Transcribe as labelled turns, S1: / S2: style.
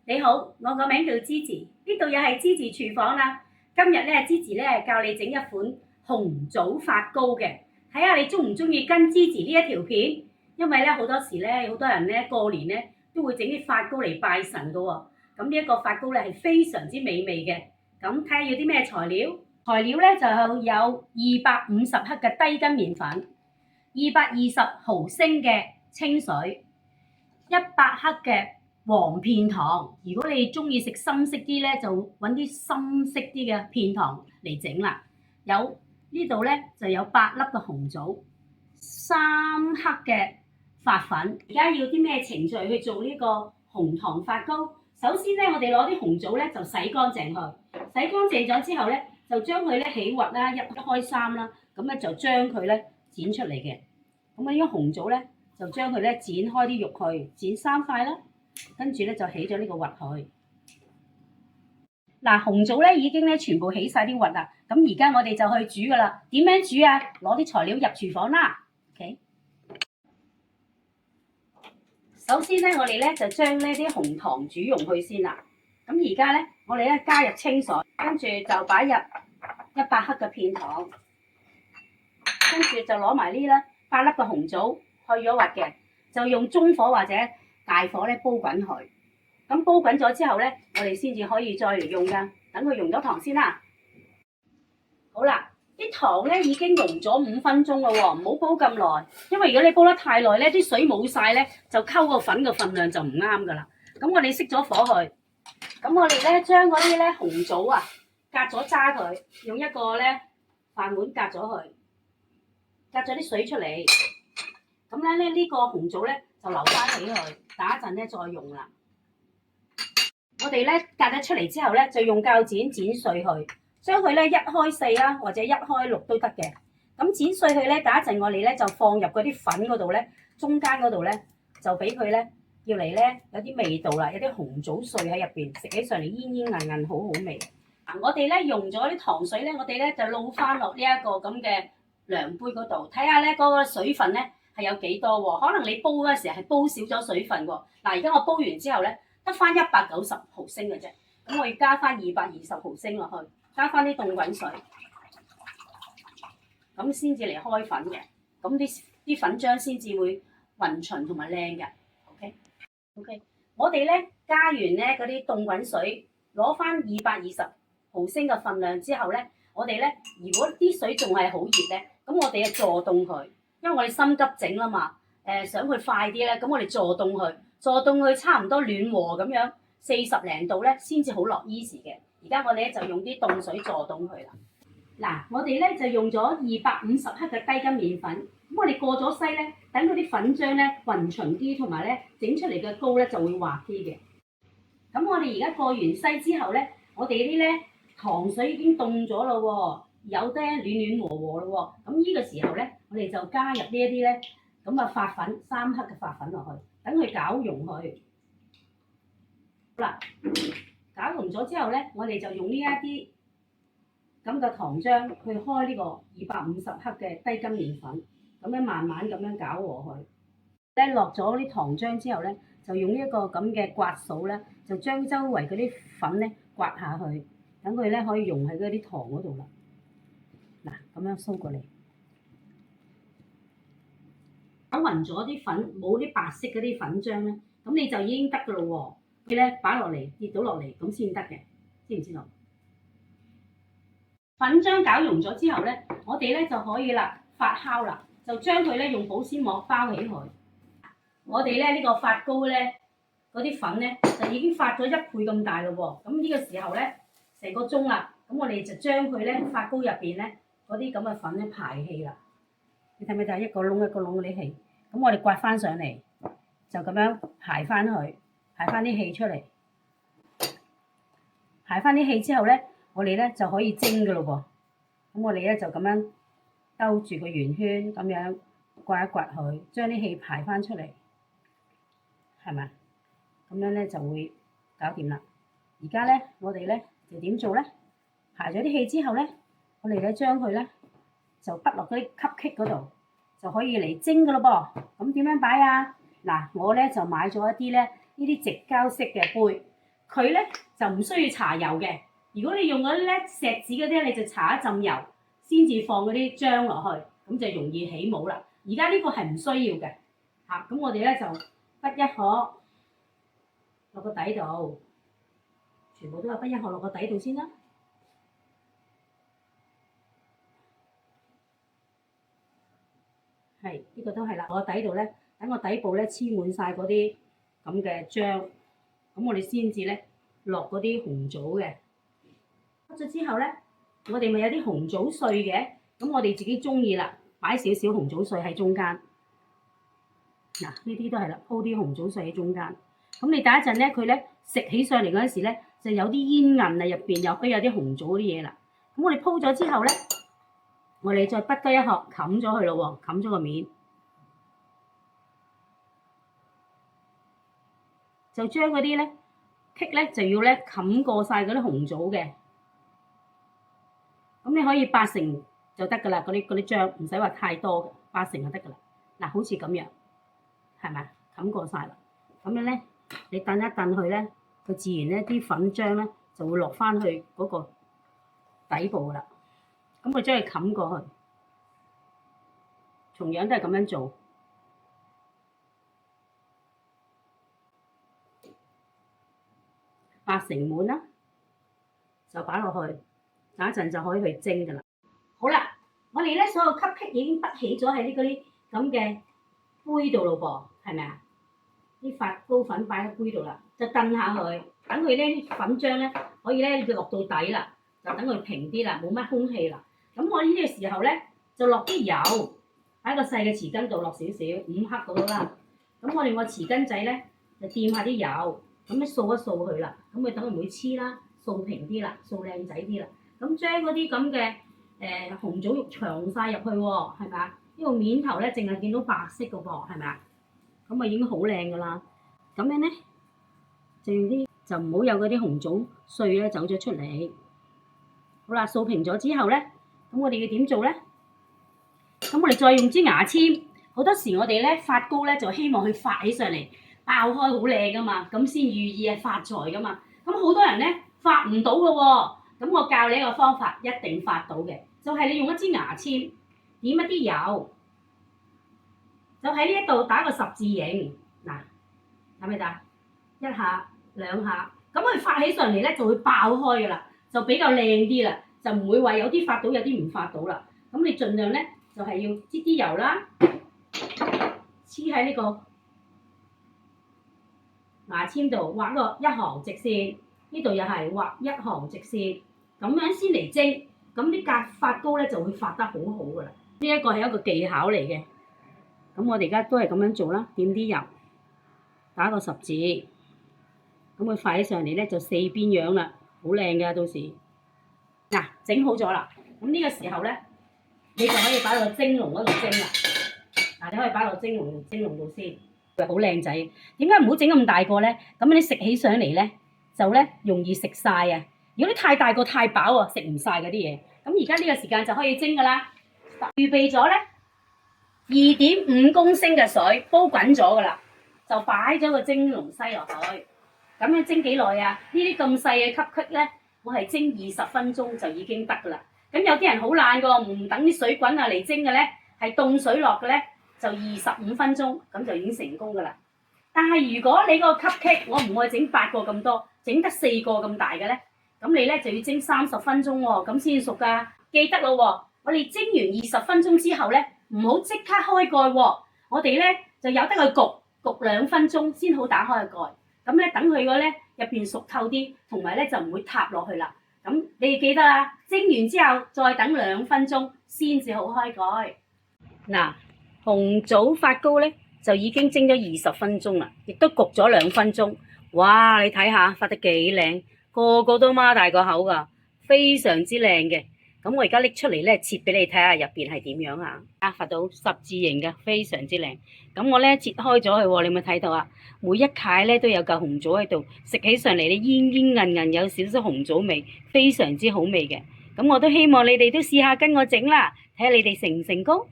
S1: 你好，我個名叫芝芝，呢度又係芝芝廚房啦。今日咧，芝芝咧教你整一款紅棗發糕嘅，睇下你中唔中意跟芝芝呢一條片？因為咧好多時咧，好多人咧過年咧都會整啲發糕嚟拜神噶喎。咁呢一個發糕咧係非常之美味嘅。咁睇下要啲咩材料？材料咧就有250克嘅低筋麵粉，220毫升嘅清水，100克嘅黃片糖，如果你中意食深色啲咧，就揾啲深色啲嘅片糖嚟整啦。有呢度咧就有8粒嘅紅棗，3克嘅發粉。而家要啲咩程序去做呢個紅糖發糕？首先咧，我哋攞啲紅棗咧就洗乾淨佢，洗乾淨咗之後咧，就將佢咧起核啦，一開三啦，咁咧就將佢咧剪出嚟嘅。咁啊，呢個紅棗咧就將佢咧剪開啲肉去，剪3塊啦。跟住咧就起咗呢個核佢。嗱，紅棗咧已經咧全部起晒啲核啦。咁而家我哋就去煮噶啦。點樣煮啊？攞啲材料入廚房啦。OK。首先咧，我哋咧就將呢啲紅糖煮溶去先啦。咁而家咧，我哋咧加入清水，跟住就擺入100克嘅片糖，跟住就攞埋呢啦8粒嘅紅棗去咗核嘅，就用中火或者大火咧煲滾佢，咁煲滾咗之後咧，我哋先至可以再嚟用噶。等佢溶咗糖先啦。好啦，啲糖咧已經溶咗5分鐘啦喎，唔好煲咁耐，因為如果你煲得太耐咧，啲水冇晒咧，就溝個粉嘅份量就唔啱噶啦。咁我哋熄咗火去，咁我哋咧將嗰啲咧紅棗啊隔咗渣佢，用一個咧飯碗隔咗佢，隔咗啲水出嚟。咁咧呢個紅棗咧就留翻起佢，等一陣咧再用啦。我哋咧隔咗出嚟之後咧，就用鉸剪剪碎佢，將佢咧1開4啦，或者1開6都得嘅。咁剪碎佢咧，等一陣我哋咧就放入嗰啲粉嗰度咧，中間嗰度咧就俾佢咧要嚟咧有啲味道啦，有啲紅棗碎喺入邊，食起上嚟煙煙韌韌，好好味。嗱，我哋咧用咗啲糖水咧，我哋咧就撈翻落呢一個咁嘅量杯嗰度，睇下咧嗰個水分咧係有幾多喎？可能你煲嗰時係煲少咗水分喎。嗱，而家我煲完之後咧，得翻190毫升嘅啫。咁我要加翻220毫升落去，加翻啲凍滾水，咁先至嚟開粉嘅。咁啲粉漿先至會勻循同埋靚嘅。OK， 我哋咧加完咧嗰啲凍滾水，攞翻220毫升嘅份量之後咧，我哋咧如果啲水仲係好熱咧，咁我哋就助凍佢，因為我哋心急整啦嘛。想佢快啲咧，咁我哋助凍佢，助凍佢差唔多暖和咁樣40零度咧，先至好落衣時嘅。而家我哋咧就用啲凍水助凍佢啦。嗱，我哋咧就用咗250克嘅低筋麵粉，咁我哋過咗篩咧，等嗰啲粉漿咧勻循啲，同埋咧整出嚟嘅糕咧就會滑啲嘅。咁我哋而家過完篩之後咧，我哋啲咧糖水已經凍咗咯喎，有得暖暖和和咯喎。咁呢個時候咧，我哋就加入呢一啲咧咁啊發粉3克嘅發粉落去，等佢攪溶佢。好啦，攪溶咗之後咧，我哋就用呢一啲咁嘅糖漿去開呢個250克嘅低筋麵粉，咁樣慢慢咁樣攪和佢。咧落咗啲糖漿之後咧，就用呢一個咁嘅刮掃咧，就將周圍嗰啲粉咧刮下去，等佢咧可以溶喺嗰啲糖嗰度啦。嗱，咁樣掃過嚟，攪勻咗啲粉，冇啲白色嗰啲粉漿咧，咁你就已經得噶咯喎。你咧擺落嚟，跌到落嚟咁先得嘅，知唔知道？粉漿攪溶咗之後咧，我哋咧就可以啦，發酵啦，就將佢咧用保鮮膜包起佢。我哋咧呢個發糕咧，嗰啲粉咧就已經發咗1倍咁大咯喎。咁呢個時候咧，成個鐘啦，咁我哋就將佢咧發糕入邊咧嗰啲咁嘅粉咧排氣啦。你睇唔睇？一個窿一個窿嗰啲氣，咁我哋刮翻上嚟，就咁樣排翻去，排翻啲氣出嚟。排翻啲氣之後咧，我哋咧就可以蒸噶咯噃。咁我哋咧就咁樣兜住個圓圈，咁樣刮一刮佢，將啲氣排翻出嚟。係咪？咁樣咧就會搞掂啦。而家咧，我哋咧就點做咧？排咗啲氣之後咧，我哋咧將佢咧就畢落嗰啲吸棘嗰度，就可以嚟蒸噶咯噃。咁點樣擺啊？嗱，我咧就買咗一啲咧呢啲直膠式嘅杯，佢咧就唔需要搽油嘅。如果你用嗰啲咧錫紙嗰啲，你就搽一浸油，先至放嗰啲漿落去，咁就容易起帽啦。而家呢個係唔需要嘅嚇，咁我哋咧就筆一殼落個底度，全部都係筆一殼落個底度先啦。係呢個都係啦，我底度咧等個底部咧黐滿晒嗰啲咁嘅漿，咁我哋先至咧落嗰啲紅棗嘅。咗之後咧，我哋咪有啲紅棗碎嘅，咁我哋自己中意啦，擺少少紅棗碎喺中間。嗱，呢啲都係啦，鋪啲紅棗碎喺中間。咁你等一陣咧，佢咧食起上嚟嗰陣時咧，就有啲煙韌啊，入邊又可以有啲紅棗嗰啲嘢啦。咁我哋鋪咗之後咧，我哋再筆多一殼冚咗佢咯喎，冚咗個面，就將嗰啲咧棘咧就要咧冚過晒嗰啲紅棗嘅。咁你可以8成就得㗎啦，嗰啲漿唔使話太多嘅，8成就得㗎啦。嗱，好似咁樣，係咪冚過晒啦？咁樣咧，你燉一燉佢咧，佢自然咧啲粉漿咧就會落翻去嗰個底部㗎啦。咁我將佢冚過去，同樣都係咁樣做，8成滿啦，就擺落去。等一陣就可以去蒸㗎啦。好啦，我哋咧所有 cupcake 已經滗起咗喺嗰啲咁嘅杯度咯噃，係咪啊？啲發糕粉擺喺杯度啦，就燉下佢，等佢咧啲粉漿咧可以咧落到底啦，就等佢平啲啦，冇乜空氣啦。咁我呢個時候咧就落啲油喺個細嘅匙羹度落少少，5克到啦。咁我哋個匙羹仔咧就掂下啲油，咁咧掃一掃佢啦，咁佢等佢唔會黐啦，掃平啲啦，掃靚仔啲啦。咁將嗰啲咁嘅紅棗肉長晒入去喎，係咪啊？呢個面頭咧淨係見到白色嘅噃，係咪啊？咁啊已經好靚㗎啦。咁樣咧就用啲就唔好有嗰啲紅棗碎咧走咗出嚟。好啦，掃平咗之後咧，咁我哋要點做咧？咁我哋再用支牙籤。好多時我哋咧發糕咧就希望佢發起上嚟，爆開好靚㗎嘛，咁先寓意係發財㗎嘛。咁好多人咧發唔到㗎喎。咁我教你一個方法，一定發到嘅，就係你用一支牙籤，點一啲油，就喺呢一度打個十字形，嗱，係咪得？一下、2下，咁佢發起上嚟咧就會爆開噶啦，就比較靚啲啦，就唔會話有啲發到，有啲唔發到啦。咁你盡量咧就係要擠啲油啦，黐喺呢個牙籤度畫個一行直線。呢度又係畫一行直線，咁樣先嚟蒸，咁啲發糕咧就會發得好好噶啦。呢一個係一個技巧嚟嘅。咁我哋而家都係咁樣做啦，點啲油，打個十字，咁佢發起上嚟咧就4邊樣啦，好靚㗎到時。嗱，整好咗啦，咁呢個時候咧，你就可以擺落蒸籠嗰度蒸啦。嗱，你可以擺落蒸籠度先，好靚仔。點解唔好整咁大個咧？咁你食起上嚟咧，就咧容易食晒啊！如果你太大個太飽啊，食唔晒嗰啲嘢。咁而家呢個時間就可以蒸㗎啦。預備咗咧2.5公升嘅水，煲滾咗㗎啦，就擺咗個蒸籠篩落去。咁樣蒸幾耐啊？呢啲咁細嘅cupcake咧，我係蒸20分鐘就已經得㗎啦。咁有啲人好懶㗎，唔等啲水滾啊嚟蒸嘅咧，係凍水落嘅咧，就25分鐘咁就已經成功㗎啦。但係如果你個 cupcake 我唔愛整8個咁多，整得4個咁大嘅咧，咁你咧就要蒸30分鐘喎，咁先熟㗎。記得咯喎，我哋蒸完20分鐘之後咧，唔好即刻開蓋喎，我哋咧就由得佢焗2分鐘先好打開個蓋。咁咧等佢個咧入邊熟透啲，同埋咧就唔會塌落去啦。咁你哋記得啦，蒸完之後再等2分鐘先至好開蓋。嗱，紅棗發糕咧就已經蒸咗20分鐘啦，亦都焗咗2分鐘。哇！你睇下發得幾靚，個個都擘大個口㗎，非常之靚嘅。咁我而家拎出嚟咧，切俾你睇下入邊係點樣啊！發到十字形嘅，非常之靚。咁我咧切開咗佢喎，你有冇睇到啊？每一塊咧都有嚿紅棗喺度，食起上嚟咧煙煙韌韌，有少少紅棗味，非常之好味嘅。咁我都希望你哋都試下跟我整啦，睇下你哋成唔成功。